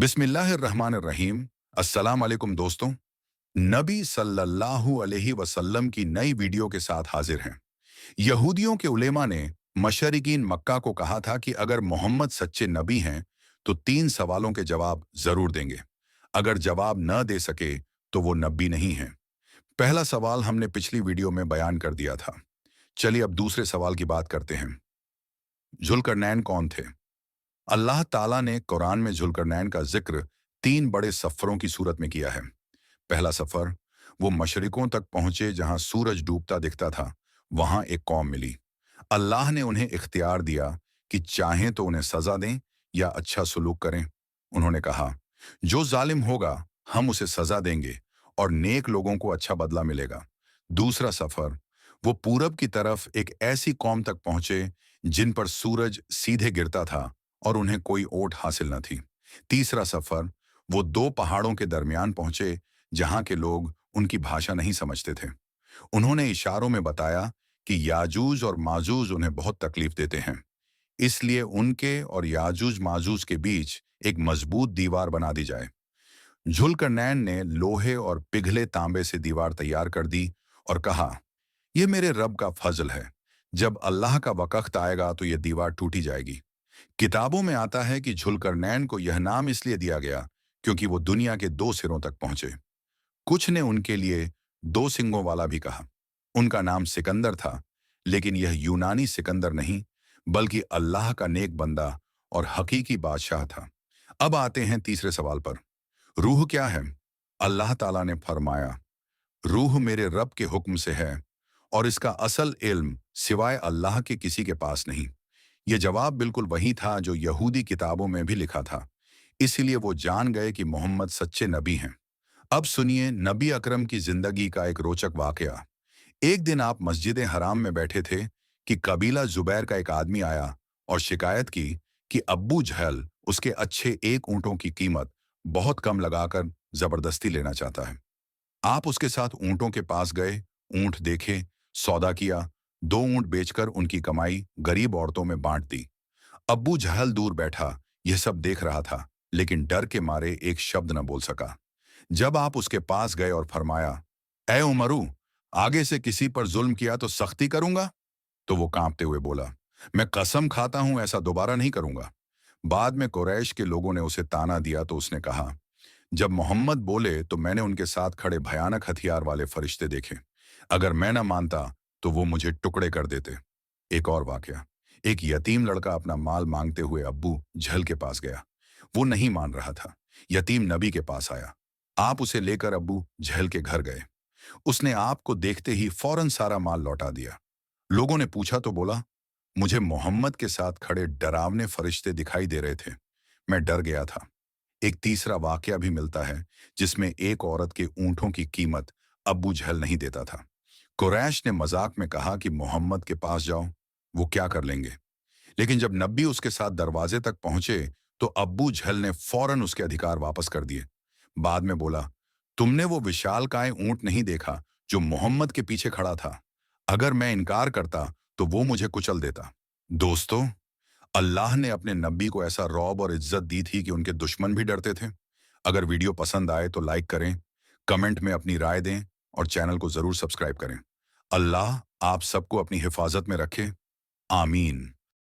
बिस्मिल्लाहिर्रहमानिर्रहीम। अस्सलाम वालेकुम दोस्तों। नबी सल्लल्लाहु अलैहि वसल्लम की नई वीडियो के साथ हाजिर हैं। यहूदियों के उलेमा ने मशरिकीन मक्का को कहा था कि अगर मोहम्मद सच्चे नबी हैं तो 3 सवालों के जवाब जरूर देंगे। अगर जवाब न दे सके तो वो नबी नहीं हैं। पहला सवाल हमने पिछली वीडियो में बयान कर दिया था। चलिए अब दूसरे सवाल की बात करते हैं। जुल्करनैन कौन थे? अल्लाह ताला ने कुरान में जुल्करनैन का जिक्र 3 बड़े सफ़रों की सूरत में किया है। पहला सफ़र, वो मशरिकों तक पहुंचे जहां सूरज डूबता दिखता था। वहां एक कौम मिली। अल्लाह ने उन्हें इख्तियार दिया कि चाहें तो उन्हें सज़ा दें या अच्छा सलूक करें। उन्होंने कहा, जो जालिम होगा हम उसे सज़ा देंगे और नेक लोगों को अच्छा बदला मिलेगा। दूसरा सफ़र, वो पूरब की तरफ एक ऐसी कौम तक पहुंचे जिन पर सूरज सीधे गिरता था और उन्हें कोई ओट हासिल न थी। तीसरा सफर, वो 2 पहाड़ों के दरमियान पहुंचे जहां के लोग उनकी भाषा नहीं समझते थे। उन्होंने इशारों में बताया कि याजूज और माजूज उन्हें बहुत तकलीफ देते हैं, इसलिए उनके और याजूज माजूज के बीच एक मजबूत दीवार बना दी जाए। जुल्करनैन ने लोहे और पिघले तांबे से दीवार तैयार कर दी और कहा, यह मेरे रब का फजल है। जब अल्लाह का वक़्त आएगा तो यह दीवार टूटी जाएगी। किताबों में आता है कि जुल्करनैन को यह नाम इसलिए दिया गया क्योंकि वो दुनिया के 2 सिरों तक पहुंचे। कुछ ने उनके लिए 2 सिंगों वाला भी कहा। उनका नाम सिकंदर था, लेकिन यह यूनानी सिकंदर नहीं, बल्कि अल्लाह का नेक बंदा और हकीकी बादशाह था। अब आते हैं तीसरे सवाल पर। रूह क्या है? अल्लाह ताला ने फरमाया, रूह मेरे रब के हुक्म से है और इसका असल इल्म सिवाय अल्लाह के किसी के पास नहीं। यह जवाब बिल्कुल वही था जो यहूदी किताबों में भी लिखा था। इसीलिए वो जान गए कि मोहम्मद सच्चे नबी हैं। अब सुनिए नबी अकरम की जिंदगी का एक रोचक वाकया। एक दिन आप मस्जिद हराम में बैठे थे कि कबीला जुबैर का एक आदमी आया और शिकायत की कि अब्बू जहल उसके अच्छे 1 ऊँटों की कीमत बहुत कम लगाकर जबरदस्ती लेना चाहता है। आप उसके साथ ऊँटों के पास गए, ऊँट देखे, सौदा किया, 2 ऊँट बेचकर उनकी कमाई गरीब औरतों में बांट दी। अब्बू जहल दूर बैठा यह सब देख रहा था, लेकिन डर के मारे एक शब्द न बोल सका। जब आप उसके पास गए और फरमाया, ए उमरू, आगे से किसी पर जुल्म किया तो सख्ती करूंगा, तो वो कांपते हुए बोला, मैं कसम खाता हूं ऐसा दोबारा नहीं करूंगा। बाद में कुरैश के लोगों ने उसे ताना दिया तो उसने कहा, जब मोहम्मद बोले तो मैंने उनके साथ खड़े भयानक हथियार वाले फरिश्ते देखे। अगर मैं न मानता तो वो मुझे टुकड़े कर देते। एक और वाकया, एक यतीम लड़का अपना माल मांगते हुए अब्बू जहल के पास गया। वो नहीं मान रहा था। यतीम नबी के पास आया। आप उसे लेकर अब्बू जहल के घर गए। उसने आपको देखते ही फौरन सारा माल लौटा दिया। लोगों ने पूछा तो बोला, मुझे मोहम्मद के साथ खड़े डरावने फरिश्ते दिखाई दे रहे थे, मैं डर गया था। एक तीसरा वाकया भी मिलता है जिसमें एक औरत के ऊँटों की कीमत अब्बू जहल नहीं देता था। कुरैश ने मजाक में कहा कि मोहम्मद के पास जाओ, वो क्या कर लेंगे। लेकिन जब नबी उसके साथ दरवाजे तक पहुंचे तो अब्बू जहल ने फौरन उसके अधिकार वापस कर दिए। बाद में बोला, तुमने वो विशालकाय ऊंट नहीं देखा जो मोहम्मद के पीछे खड़ा था? अगर मैं इनकार करता तो वो मुझे कुचल देता। दोस्तों, अल्लाह ने अपने नबी को ऐसा रौब और इज्जत दी थी कि उनके दुश्मन भी डरते थे। अगर वीडियो पसंद आए तो लाइक करें, कमेंट में अपनी राय दें और चैनल को जरूर सब्सक्राइब करें। अल्लाह आप सबको अपनी हिफाजत में रखे। आमीन।